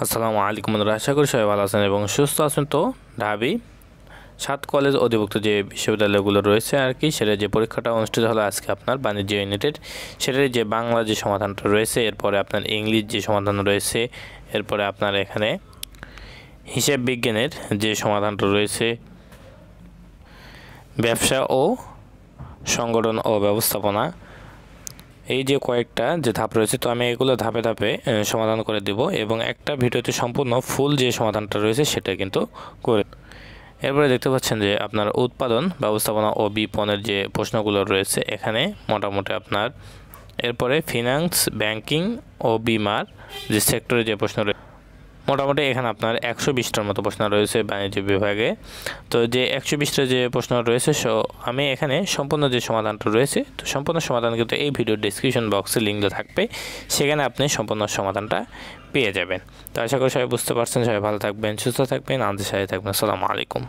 আসসালামু আলাইকুম বন্ধুরা, আশা করি সবাই ভালো আছেন এবং সুস্থ আছেন। তো ঢাবি 7 কলেজ অধিভুক্ত যে বিশ্ববিদ্যালয়গুলো রয়েছে আর কি, সেটা যে পরীক্ষাটা অনুষ্ঠিত হলো আজকে আপনার বাণিজ্য ইউনিটের, সেটার যে বাংলা যে সমাধানটা রয়েছে, এরপরে আপনার ইংলিশ যে সমাধান রয়েছে, এরপরে আপনার এখানে হিসাব বিজ্ঞানের যে সমাধানটা রয়েছে, ব্যবসা ও সংগঠন ও ব্যবস্থাপনা, এই যে কয়েকটা যে ধাপ রয়েছে, তো আমি এগুলো ধাপে ধাপে সমাধান করে দেব এবং একটা ভিডিওতে সম্পূর্ণ ফুল যে সমাধানটা রয়েছে সেটা কিন্তু করে। এরপরে দেখতে পাচ্ছেন যে আপনার উৎপাদন ব্যবস্থাপনা ও বিপণনের যে প্রশ্নগুলো রয়েছে এখানে মোটামুটি আপনার, এরপরে ফিনান্স ব্যাংকিং ও বিমার যে সেক্টরে যে প্রশ্ন রয়েছে, মোটামুটি এখানে আপনার 120টার মতো প্রশ্ন রয়েছে বাণিজ্য বিভাগে। তো যে 120টা যে প্রশ্ন রয়েছে, আমি এখানে সম্পূর্ণ যে সমাধানটা রয়েছে, তো সম্পূর্ণ সমাধান কিন্তু এই ভিডিওর ডিসক্রিপশন বক্সে লিঙ্ক থাকবে, সেখানে আপনি সম্পূর্ণ সমাধানটা পেয়ে যাবেন। তো আশা করি সবাই বুঝতে পারছেন। সবাই ভালো থাকবেন, সুস্থ থাকবেন, আমাদের সাথে থাকবেন। আসসালামু আলাইকুম।